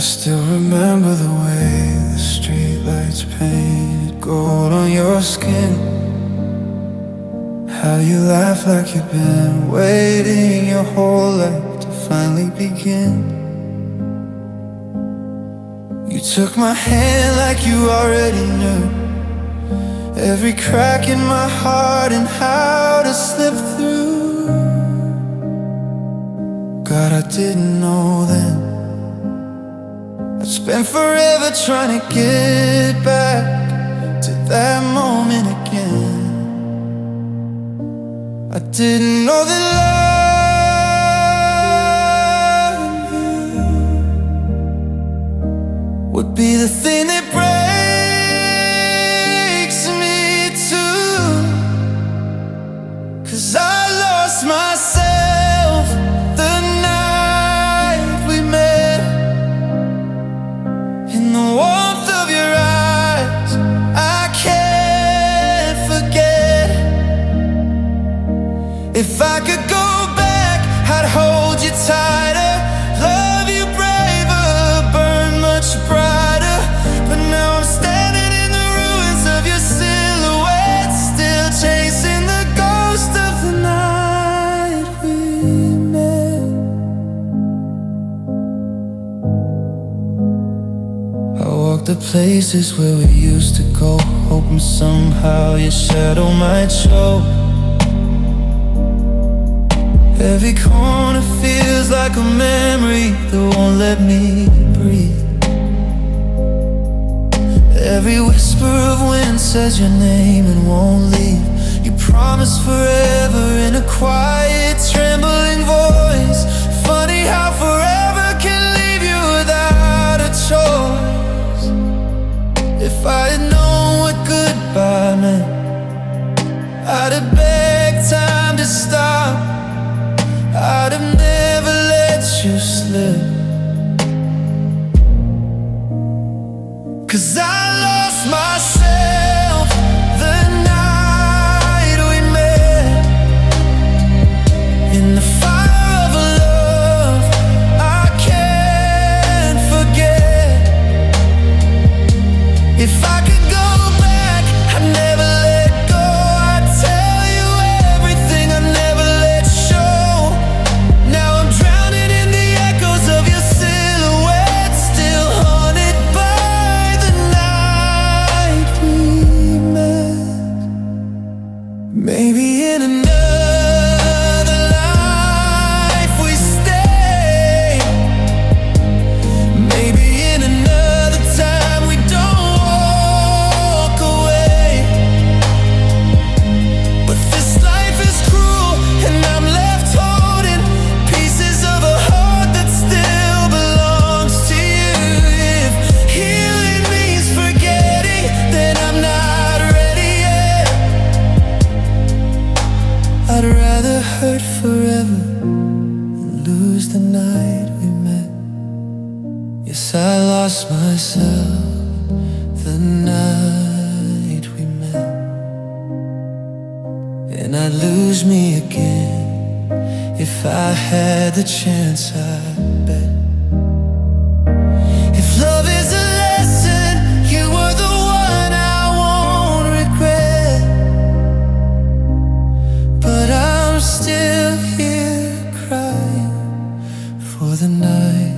still remember the way the streetlights painted gold on your skin. How you laugh like you've been waiting your whole life to finally begin. You took my hand like you already knew every crack in my heart and how to slip through. God, I didn't know then I'd spend forever trying to get back to that moment again. I didn't know that loving you would be the thing that breaks me too. 'Cause I lost myself the night we met. In the warmth of your eyes, I can't forget. If I could go back, I'd hold you tighter, love you braver, burn much brighter. But now I'm standing in the ruins of your silhouette, still chasing the ghost of the night we met. I walked the places where we used to go, hoping somehow your shadow might show. Every corner feels like a memory that won't let me breathe. Every whisper of wind says your name and won't leave. You promise forever in a quiet, trembling voice. Funny how forever can leave you without a choice. If I had known what goodbye meant, I'd have begged time to stop. I'd have never let you slip. 'Cause I lost myself the night we met. In the fire of a love I can't forget. If I could go back, I'd never let go. I'd tell you everything I never let show. Now I'm drowning in the echoes of your silhouette, still haunted by the night we met. Maybe in another life we stay. Maybe in another time we don't walk away. But this life is cruel and I'm left holding pieces of a heart that still belongs to you. If healing means forgetting, then I'm not ready yet. I'd rather hurt forever than lose the night we met. Yes, I lost myself the night we met. And I'd lose me again if I had the chance, I bet. If love is a lesson, you were the one I won't regret. But I'm still here crying for the night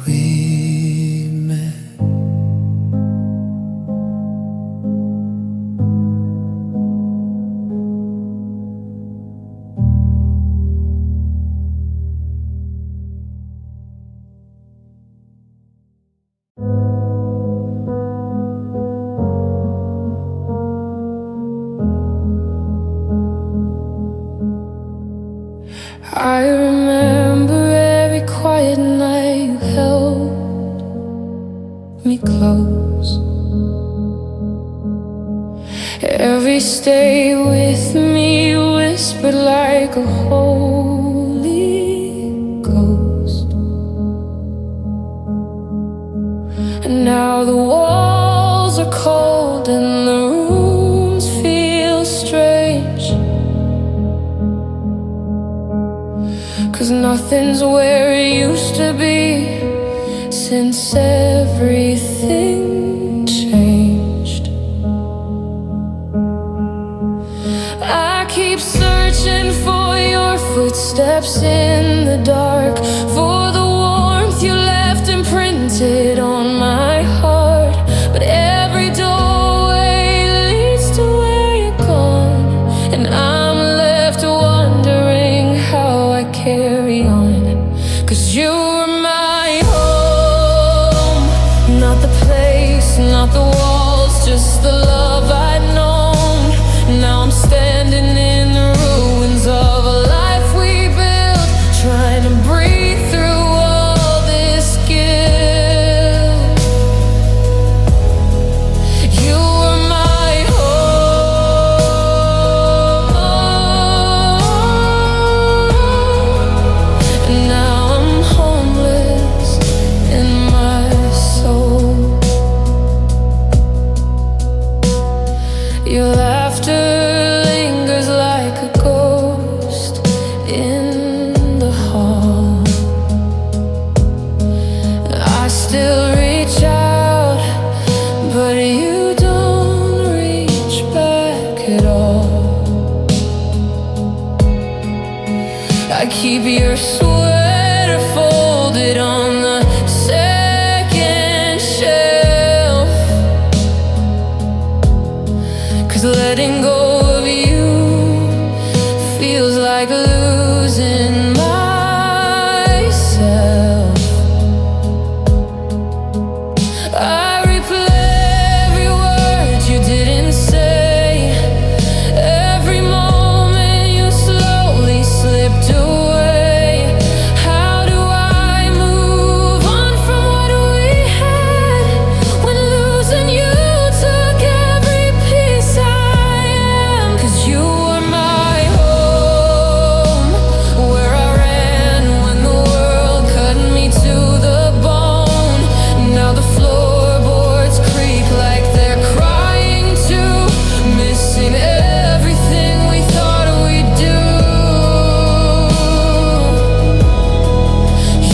we met. I remember every quiet night you held me close. Every stay with me whispered like a holy ghost. And now the walls are cold and the rooms feel strange. 'Cause nothing's where it used to be. since everything changed. I keep searching for your footsteps in the dark, for the warmth you left imprinted on my heart. But every doorway leads to where you're gone, and I'm left wondering how I carry on. 'Cause you were my home, not the place, not the walls, just the love I'd known. Now I'm standing in the ruins of a life we built, trying to breathe through all this guilt. You were my home, and now I'm homeless in my soul. Your laughter lingers like a ghost in the hall. I still reach out, but you don't reach back at all. I keep your sweater folded on the second shelf, 'cause letting go of you feels like losing myself. I replay every word you didn't say, every moment you slowly slipped away. How do I move on from what we had when losing you took every piece I am? 'Cause you were my home, where I ran when the world cut me to the bone. Now the floorboards creak like they're crying too, missing everything we thought we'd do.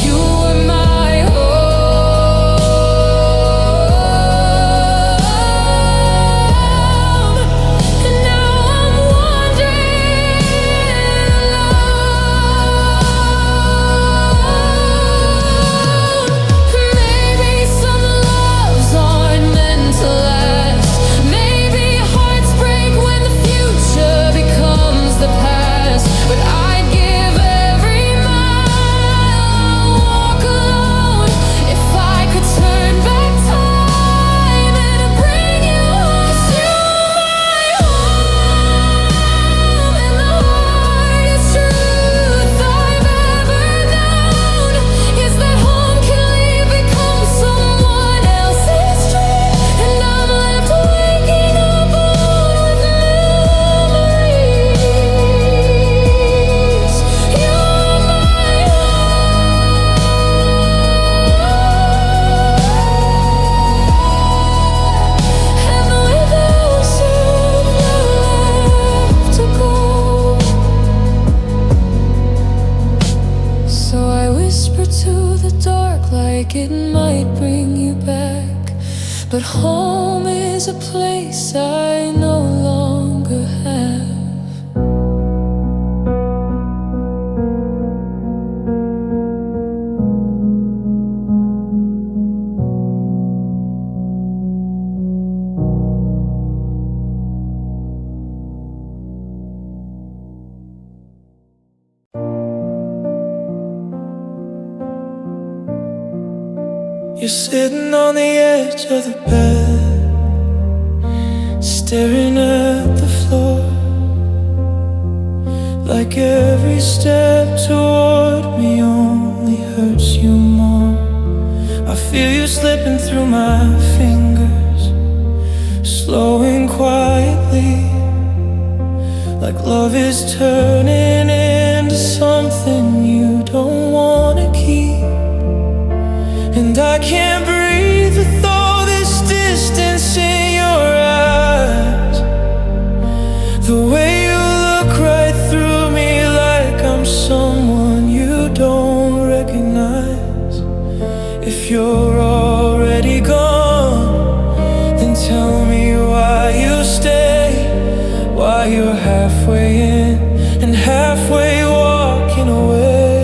You were my home, and now I'm wandering alone. Maybe some loves aren't meant to last. Maybe hearts break when the future becomes the past. But I'd give every mile, walk alone, if I could turn back time and bring you home. 'Cause you were my home, and the hardest truth I've ever known is that home can leave, become someone else's dream. And I'm left waking up alone with memories. You were my home, and with ocean left to go. So I whisper to the dark like it might bring you back, but home is a place I no longer have. You're sitting on the edge of the bed, staring at the floor, like every step toward me only hurts you more. I feel you slipping through my fingers, slowing quietly, like love is turning into something you don't wanna keep. And I can't breathe with all this distance in your eyes. The way you look right through me like I'm someone you don't recognize. If you're already gone, then tell me why you stay, why you're halfway in and halfway walking away.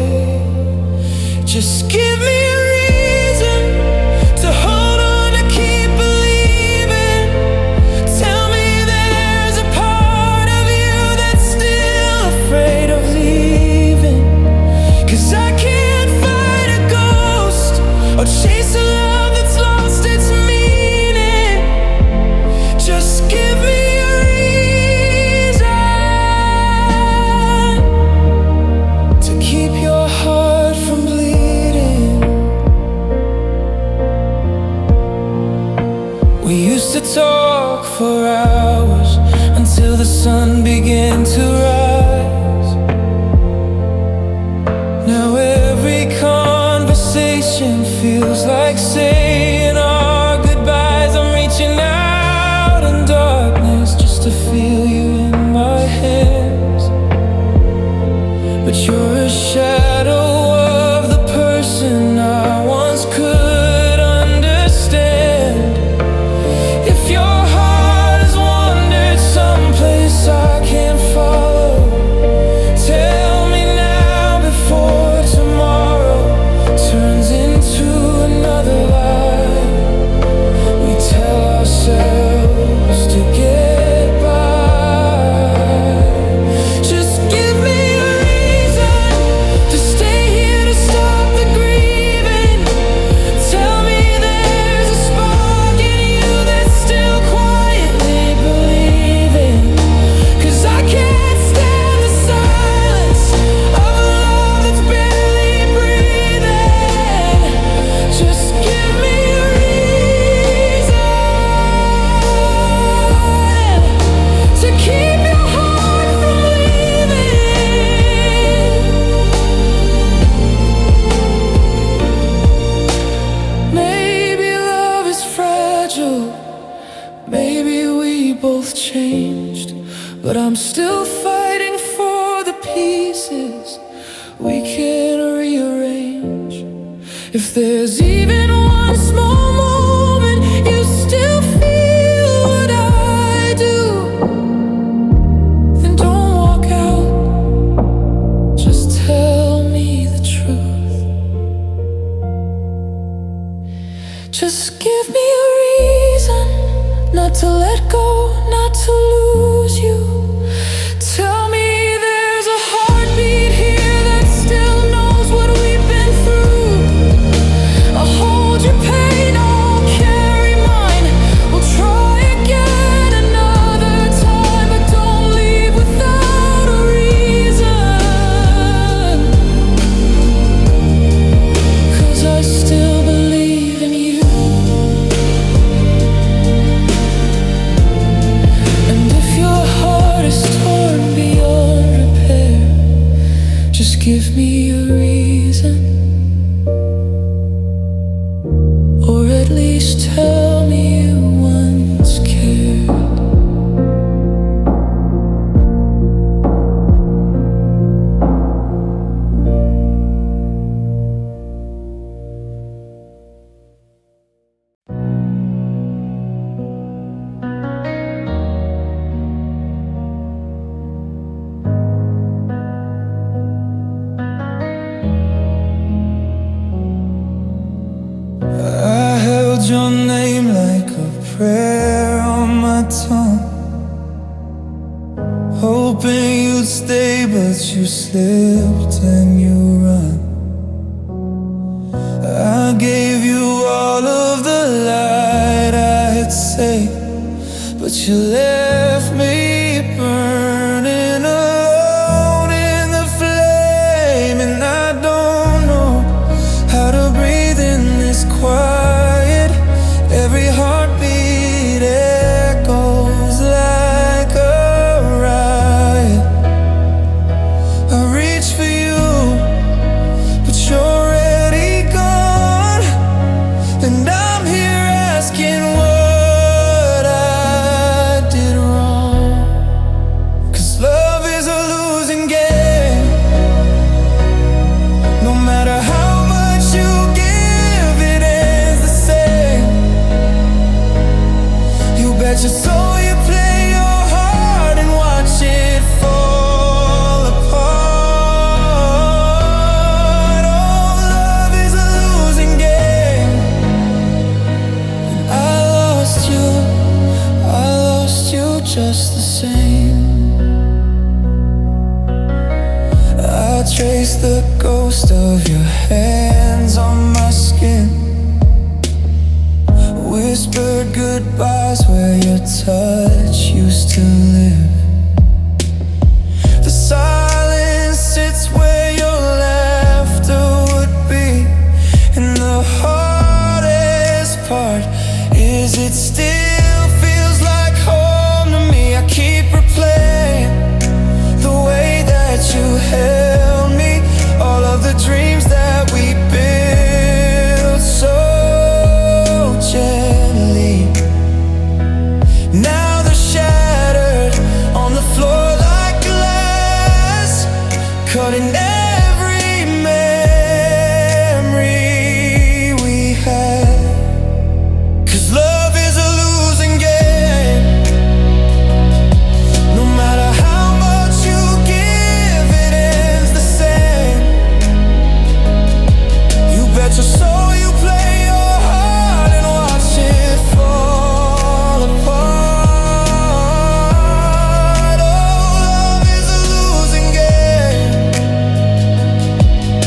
Just give me a reason to hold on, to keep believing. Tell me there's a part of you that's still afraid of leaving. 'Cause I can't fight a ghost or chase a love that's lost its meaning. Just give me a reason to keep your heart from bleeding. We used to talk for hours until the sun began to rise. Now every conversation feels like saying our goodbyes. I'm reaching out in darkness just to feel you in my hands, but you're a shadow of the person I once could understand. If your heart has wandered someplace I can't follow, tell me now before tomorrow turns into another lie we tell ourselves to get by. Just give me a reason to stay here, to stop the grieving. Tell me there's a spark in you that's still quietly believing. 'Cause I can't stand the silence of a love that's barely breathing. Just give me a reason to keep your heart from leaving. Maybe love is fragile, maybe we both changed, but I'm still fighting for the pieces we can rearrange. If there's even one small moment you still feel what I do, then don't walk out, just tell me the truth. Just give me a reason not to let go, not to lose you. Tell me there's a heartbeat here that still knows what we've been through. I'll hold your pain, I'll carry mine. We'll try again another time, but don't leave without a reason. 'Cause I still believe in you. And if your heart is torn beyond repair, just give me a reason, or at least tell me you once cared. I held your name like a prayer on my tongue, hoping you'd stay, but you slipped and you run. I gave you all of the light I had saved, but you left me burning alone in the flame. And I don't know how to breathe in this quiet. Every heartbeat echoes like a riot. I reach for you, but you're already gone. And I'm here asking what I did just the same. I trace the ghost of your hands on my skin, whispered goodbyes where your touch used to live. The silence sits where your laughter would be, and the hardest part is it still feels like home to me. I keep replaying the way that you held me, all of the dreams that we built so gently. Now they're shattered on the floor like glass, cutting every memory we had. 'Cause love is a losing game. No matter how much you give, it ends the same. You bet your soul you play your heart and watch it fall apart. Oh, love is a losing game.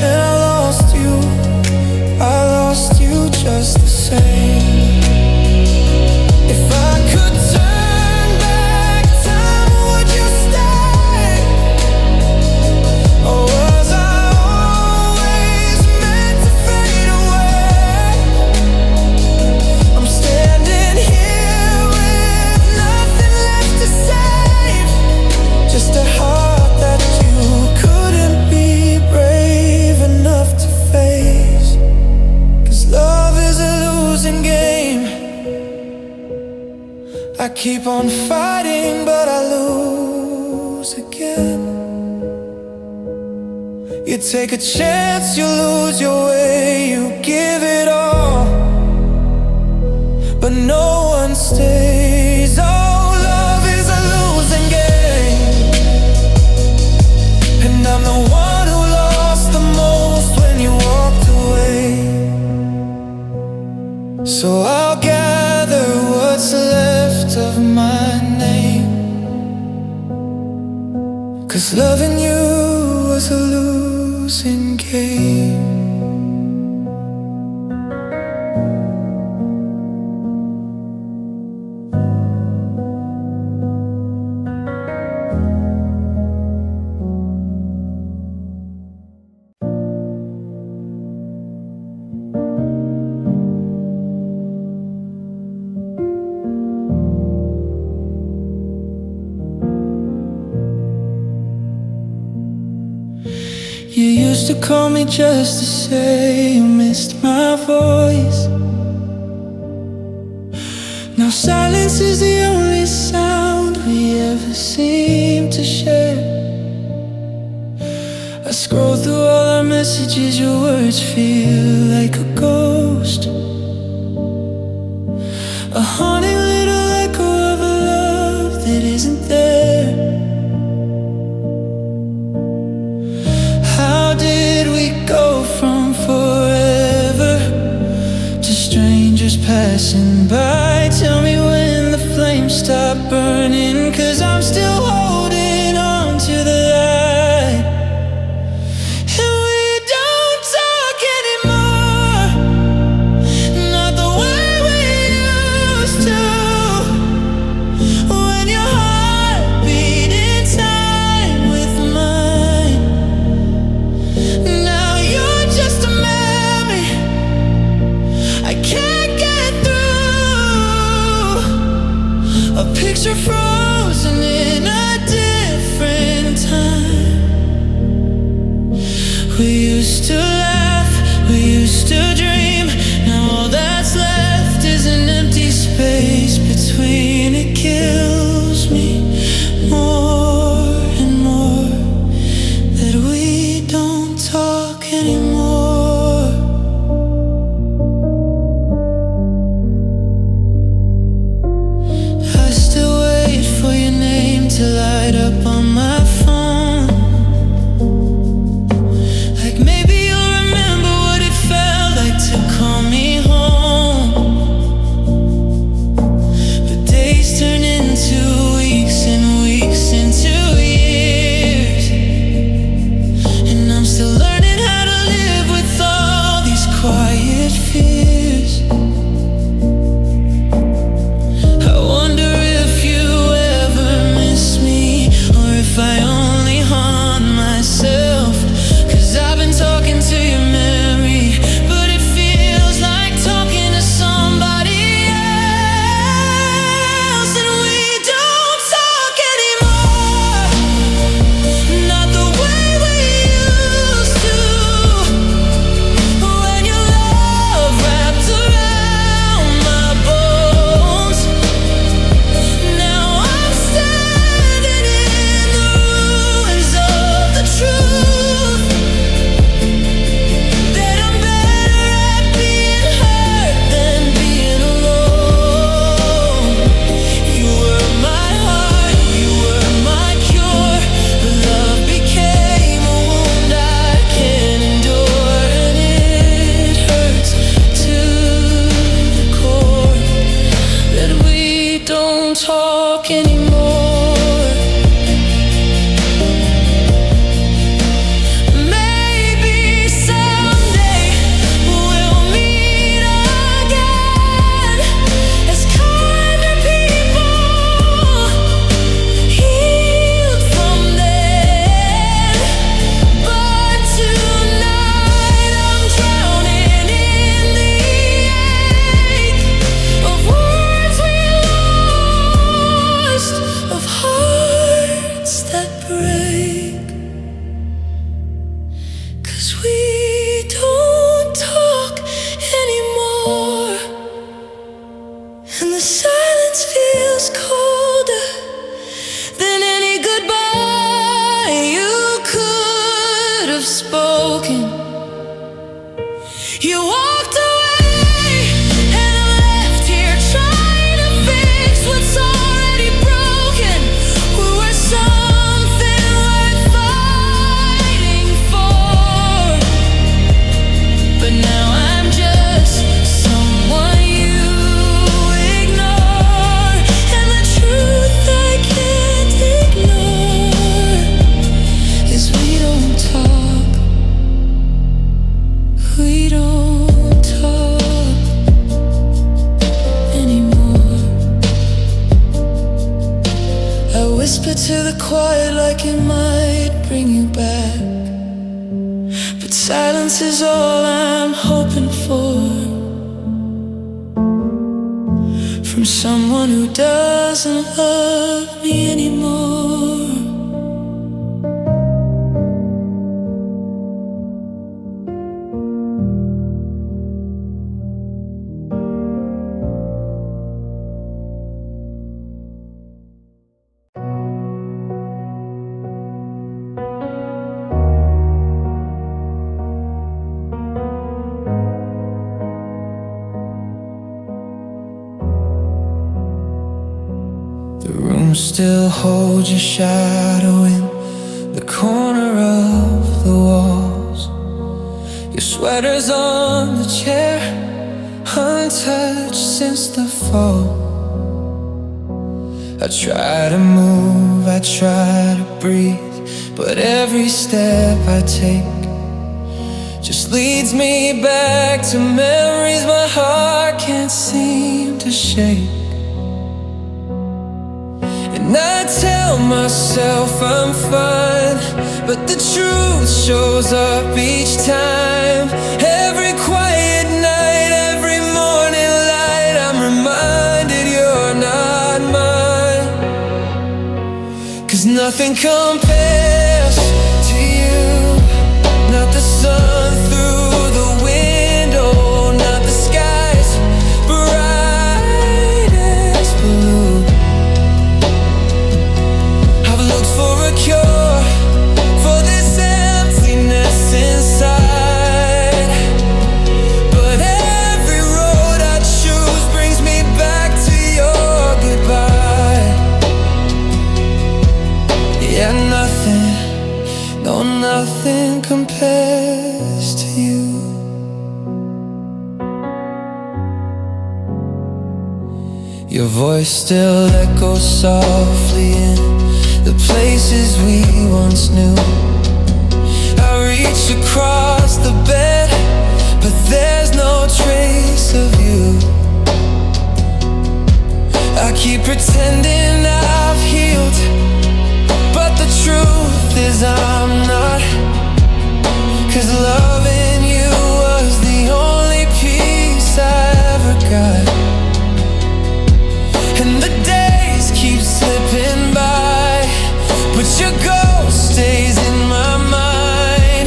And I lost you just the same. If I could turn back time, would you stay? Or was I always meant to fade away? I'm standing here with nothing left to save, just a heart that you couldn't be brave enough to face. 'Cause love is a losing game. I keep on fighting, but I lose again. You take a chance, you lose your way, you give it all, but no one stays. Oh, love is a losing game, and I'm the one who lost the most when you walked away. So I'll gather what's left of my name, 'cause loving you was a losing game. You used to call me just to say you missed my voice. Now silence is the only sound we ever seem to share. I scroll through all our messages, your words feel like a ghost, a haunting little echo of a love that isn't there. How did we go from forever to strangers passing by? Tell me when the flames stop burning, 'cause I'm still holding on to the light. And we don't talk anymore, not the way we used to. When your heart beat in time with mine, now you're just a memory I can't get through, a picture frozen in a anymore. Maybe someday we'll meet again as kinder people, healed from then. But tonight I'm drowning in the ache of words we lost, of hearts that break. 'Cause we don't talk anymore, and the silence feels colder than any goodbye you could have spoken. You walked away and I'm left here trying to fix what's already broken. We were something worth fighting for, but now I'm just someone you ignore. And the truth I can't ignore is we don't talk. We don't talk anymore. I whisper to the quiet like it might bring you back, but silence is all I'm hoping for, from someone who doesn't love me anymore. The room still holds your shadow in the corner of the walls. Your sweater's on the chair, untouched since the fall. I try to move, I try to breathe, but every step I take just leads me back to memories my heart can't seem to shake. And I tell myself I'm fine, but the truth shows up each time. Every quiet night, every morning light, I'm reminded you're not mine. 'Cause nothing compares to you, not the sun through the window, not the skies brightest blue. I've looked for a cure for this emptiness inside, but every road I choose brings me back to your goodbye. Yeah, nothing, no, nothing compares to you. Your voice still echoes softly in the places we once knew. I reach across the bed, but there's no trace of you. I keep pretending I've healed, but the truth is I'm not. 'Cause loving you was the only peace I ever got. And the days keep slipping by, but your ghost stays in my mind.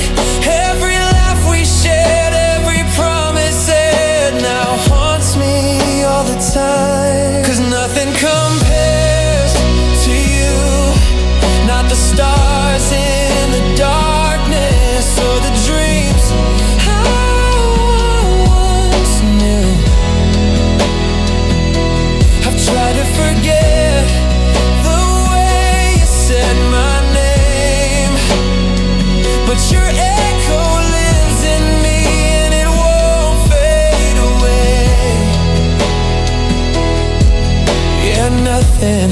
Every laugh we shared, every promise said, now haunts me all the time. 'Cause nothing compares to you, not the stars in the darkness or the dreams I once knew. I've tried to forget the way you said my name, but your echo lives in me and it won't fade away. Yeah, nothing,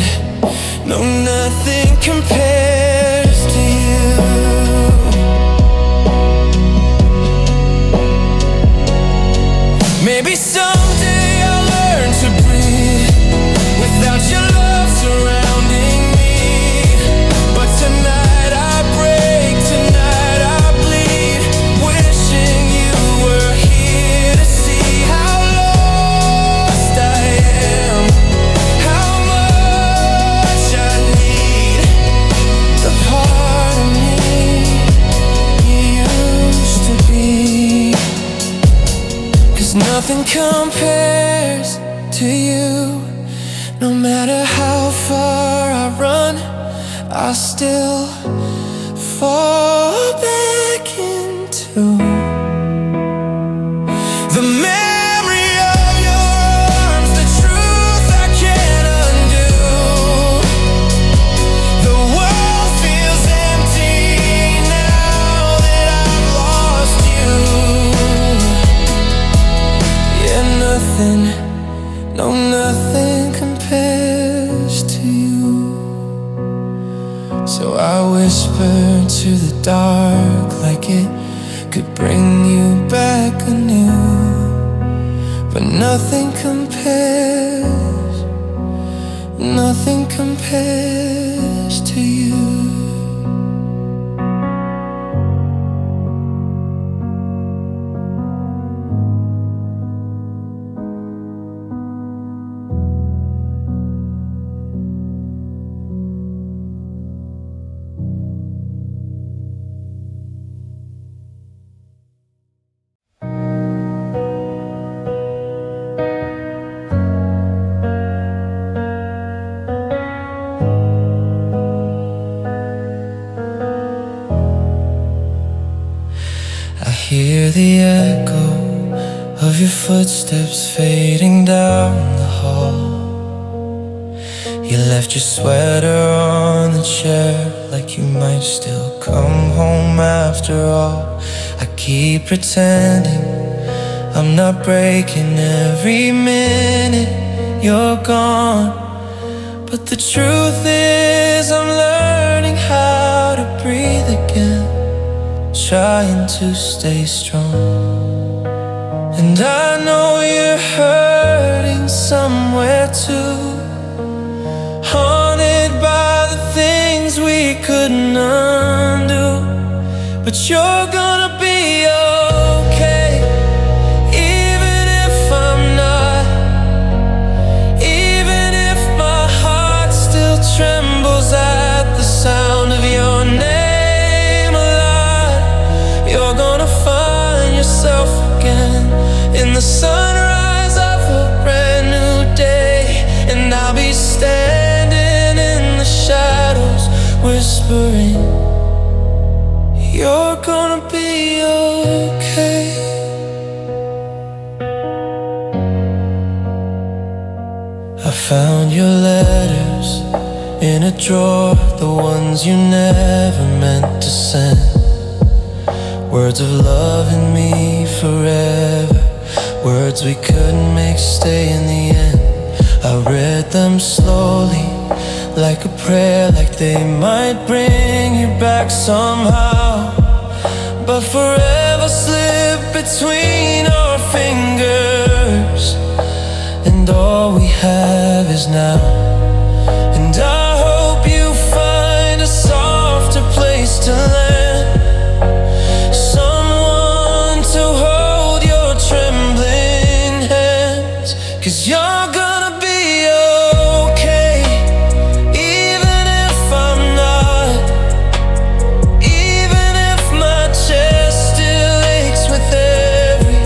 No, nothing compares to you. Maybe someday I'll learn to breathe without your love surrounding me. But tonight I break, tonight I bleed, wishing you were here to see how lost I am, how much I need the part of me you used to be. 'Cause nothing compares to you. No matter how far I run, I still fall back into the memory of your arms, the truth I can't undo. The world feels empty now that I've lost you. Yeah, nothing, no, nothing compares to you. So I whisper to the dark like it could bring you back anew. But nothing compares, nothing compares to you. I hear the echo of your footsteps fading down the hall. You left your sweater on the chair, like you might still come home after all. I keep pretending I'm not breaking every minute you're gone. But the truth is I'm learning how to breathe again, trying to stay strong. And I know you're hurting somewhere too, haunted by the things we couldn't undo. But you're gonna be okay, even if I'm not. Even if my heart still trembles at the sound of your name alive, you're gonna find yourself again in the sunrise of a brand new day. And I'll be standing in the shadows, whispering, you're gonna be okay. I found your letters in a drawer, the ones you never meant to send. Words of love in me forever, words we couldn't make stay in the end. I read them slowly, like a prayer, like they might bring you back somehow. But forever slipped between our fingers, and all we have is now. And I hope you find a softer place to land, someone to hold your trembling hands. 'Cause you're gonna be okay, even if I'm not. Even if my chest still aches with every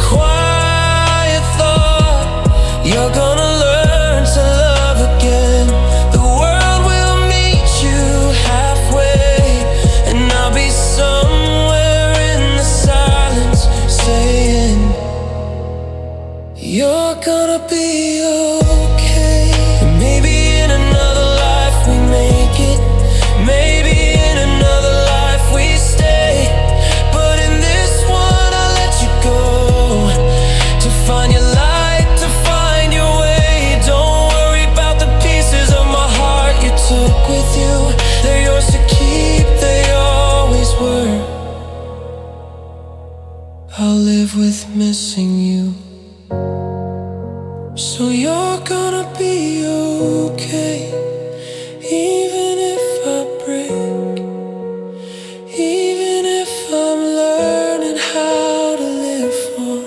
quiet thought, you're gonna learn to love again. The world will meet you halfway, and I'll be somewhere in the silence saying, you're gonna be okay. And maybe in another life we make it, maybe in another life we stay. But in this one I'll let you go, to find your light, to find your way. Don't worry about the pieces of my heart So you're gonna be okay, even if I break, even if I'm learning how to live for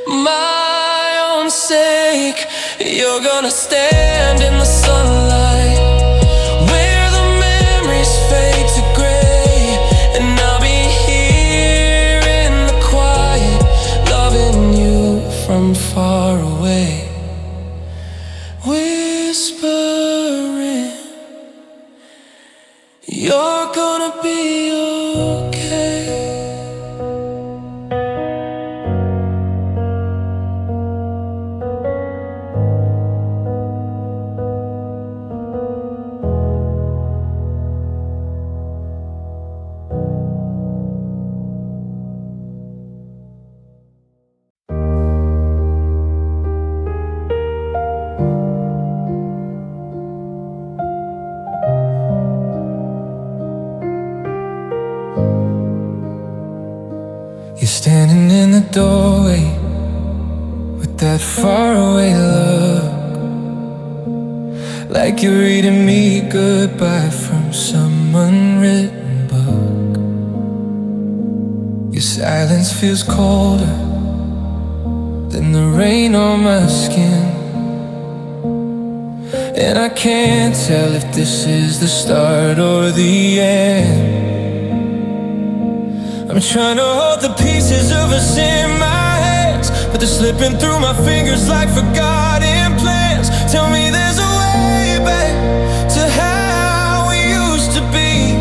my own sake. You're gonna stand in the sunlight where the memories fade to gray, and I'll be here in the quiet, loving you from far away, whispering, you're gonna be okay. You're standing in the doorway with that faraway look, like you're reading me goodbye from some unwritten book. Your silence feels colder than the rain on my skin, and I can't tell if this is the start or the end. I'm trying to hold the pieces of us in my hands, but they're slipping through my fingers like forgotten plans. Tell me there's a way back to how we used to be.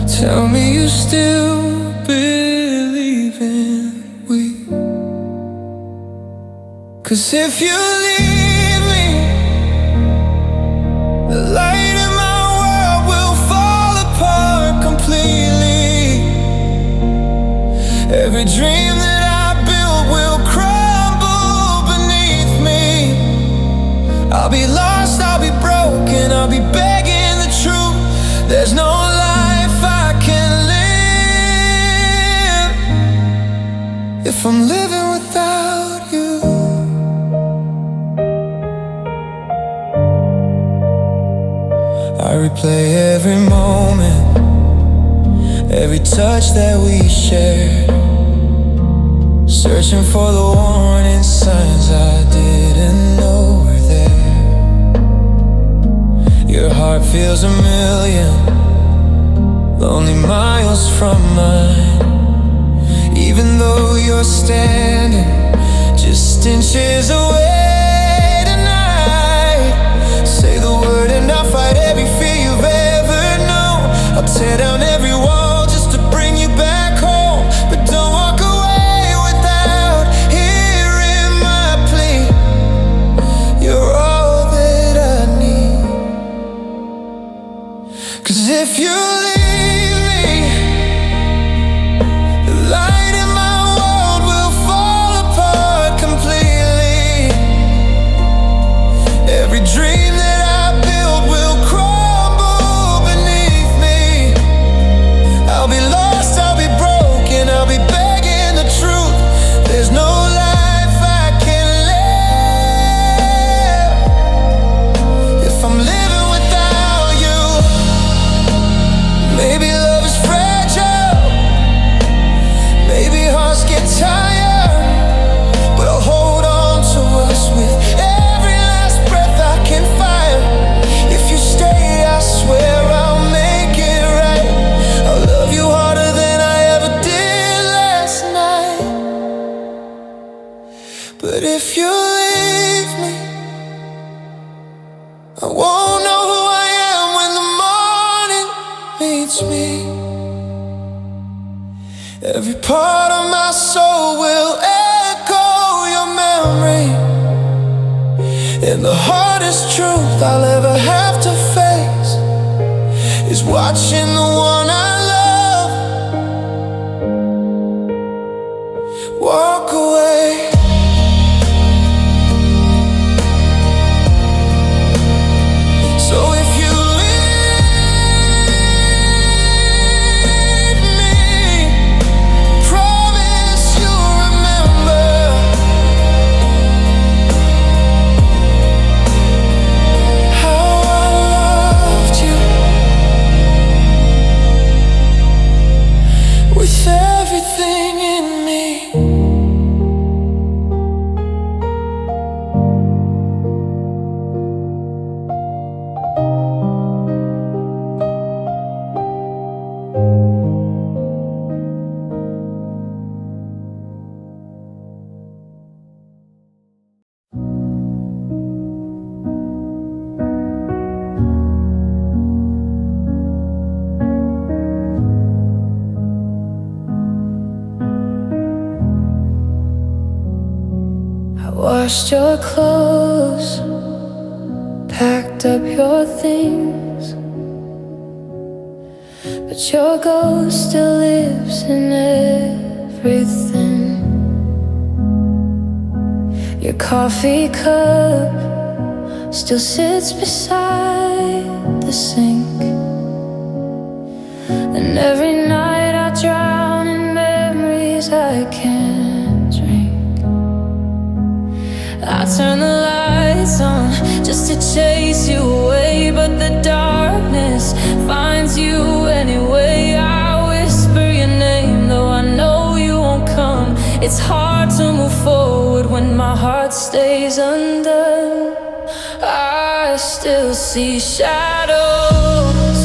Tell me you still believe in we. 'Cause if you leave me, the light in my world will fall apart completely. Every dream that I built will crumble beneath me. I'll be lost, I'll be broken, I'll be begging the truth. There's no life I can live if I'm living without you. I replay every moment, every touch that we shared, searching for the warning signs I didn't know were there. Your heart feels a million lonely miles from mine, even though you're standing just inches away tonight. Say the word and I'll fight every fear you've ever known. I'll tear down every wall just to bring you back home, but don't walk away without hearing my plea. You're all that I need. 'Cause if you leave me, the light in my world will fall apart completely. Every dream that I built will crumble beneath me. I'll be lost, I'll be broken, I'll be begging the truth. There's no life I can live if I'm living without you. Maybe love is fragile, maybe hearts get tired, but I'll hold on to us with every last breath I can fire. If you stay, I swear I'll make it right. I'll love you harder than I ever did last night. But if you leave me, I won't know who I am when the morning meets me. Every part of my soul will echo your memory, and the hardest truth I'll ever have to face is watching the one I love walk away. So if you leave me, promise you'll remember I washed your clothes, packed up your things, but your ghost still lives in everything. Your coffee cup still sits beside the sink, and every night I drown in memories I can't drink. I turn the lights on just to chase you away, but the darkness finds you anyway. I whisper your name, though I know you won't come. It's hard to move forward when my heart stays undone. I still see shadows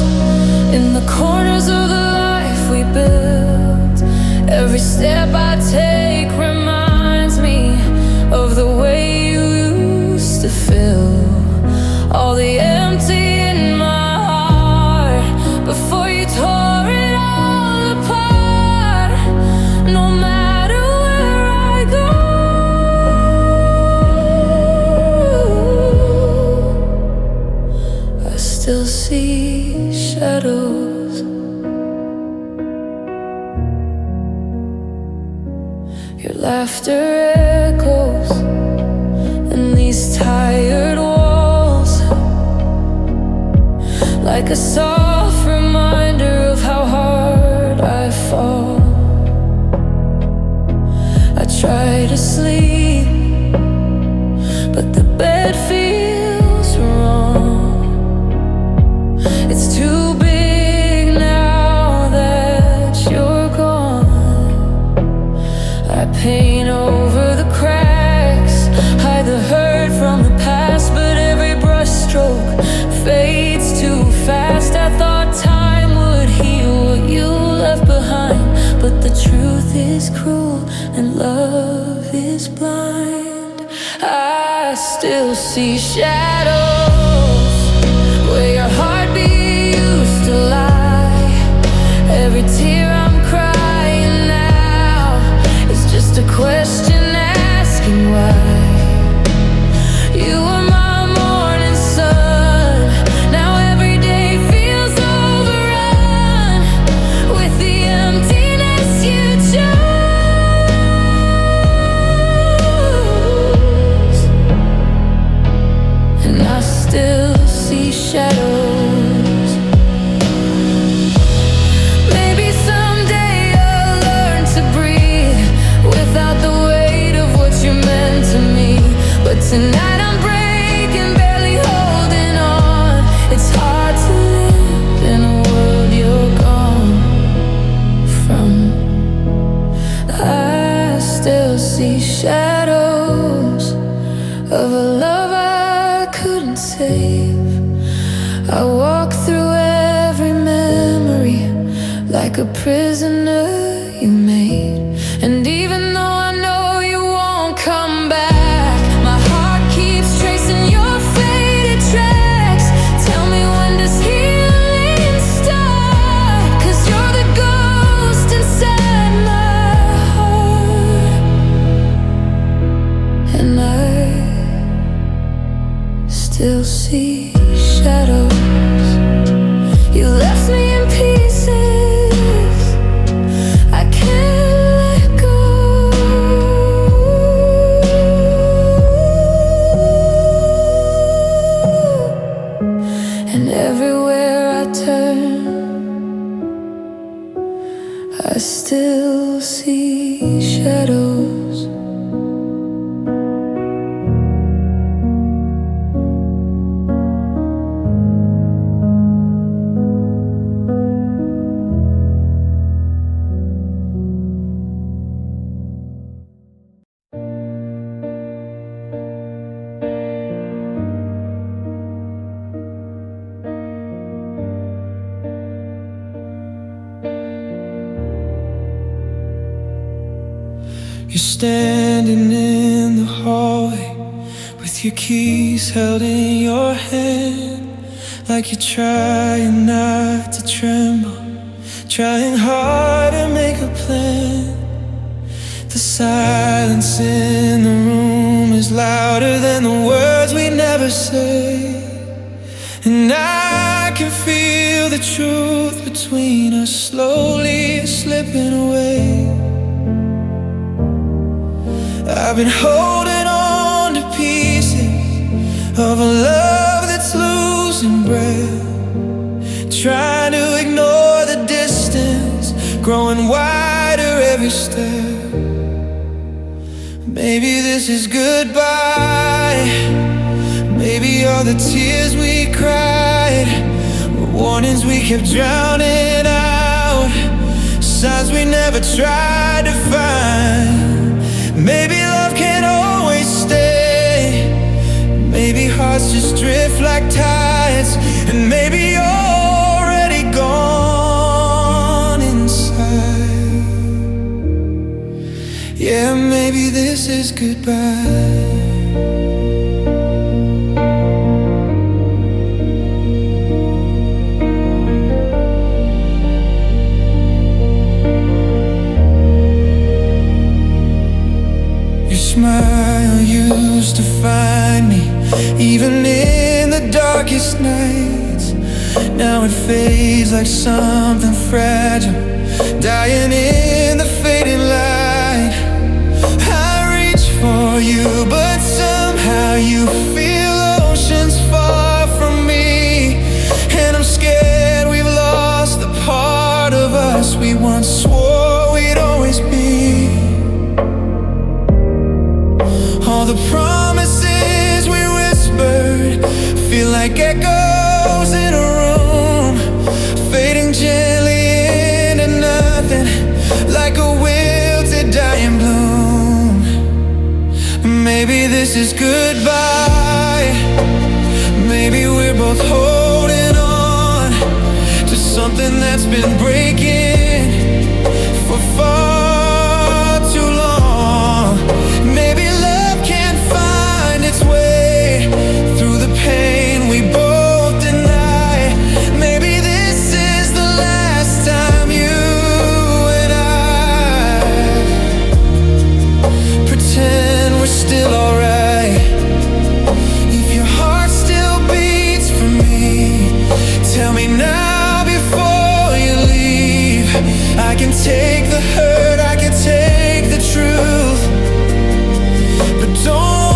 in the corners of the life we built. Every step I take reminds me of the way you used to fill all the empty in my heart before you tore it all apart. No matter where I go, I still see shadows. Your laughter echoes in these tired walls, like a soft reminder of how hard I fall. I try to sleep, but the bed feels wrong. It's too big now that you're gone. I paint over the cracks, hide the hurt from the past, but every brushstroke fades too fast. I thought time would heal what you left behind, but the truth is cruel and love is blind. I still see shadows where your heartbeat used to lie. Every tear I'm crying now is just a question asking why. You were my morning sun. Now every day feels overrun with the emptiness you chose. And I still see shadows. Maybe someday I'll learn to breathe without the weight of what you meant to me. But tonight I'm breaking, barely holding on. It's hard to live in a world you're gone from. I still see shadows of a love I couldn't save. I walk through every memory like a prisoner you made. And even though I know you won't come back, my heart keeps tracing your faded tracks. Tell me, when does healing start? 'Cause you're the ghost inside my heart, and I still see shadows. You left me in pieces, I can't let go. And everywhere I turn, I still see shadows. You're standing in the hallway with your keys held in your hand, like you're trying not to tremble, trying hard to make a plan. The silence in the room is louder than the words we never say. And I can feel the truth between us slowly slipping away. I've been holding on to pieces of a love that's losing breath, trying to ignore the distance, growing wider every step. Maybe this is goodbye. Maybe all the tears we cried were warnings we kept drowning out, signs we never tried to find. Maybe love can't always stay. Maybe hearts just drift like tides. And maybe you're already gone inside. Yeah, maybe this is goodbye. Smile used to find me, even in the darkest nights. Now it fades like something fragile, dying in the fading light. I reach for you, but somehow you feel oceans far from me. And I'm scared we've lost the part of us we once swore we'd always be. All the promises we whispered feel like echoes in a room, fading gently into nothing, like a wilted dying bloom. Maybe this is goodbye. Maybe we're both holding on to something that's been breaking for far too long. Maybe its way through the pain we both deny. Maybe this is the last time you and I pretend we're still alright. If your heart still beats for me, tell me now before you leave. I can take the hurt, I can take the truth, but don't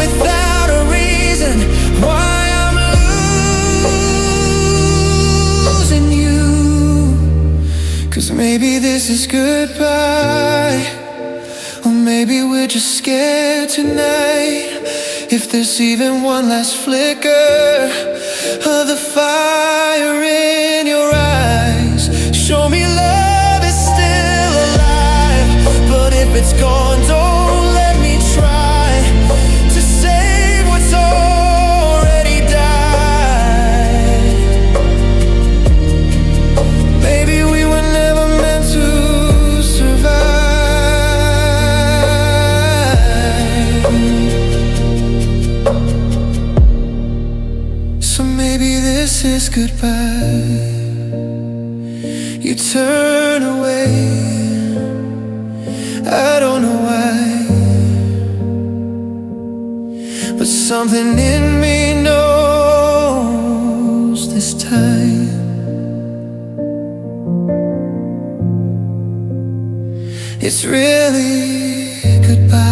without a reason why I'm losing you. 'Cause maybe this is goodbye, or maybe we're just scared tonight. If there's even one last flicker of the fire in your eyes, show me love is still alive. But if it's gone, don't let me try to save what's already died. Maybe we were never meant to survive. So maybe this is goodbye. You turn away, I don't know why, but something in me knows this time. It's really goodbye.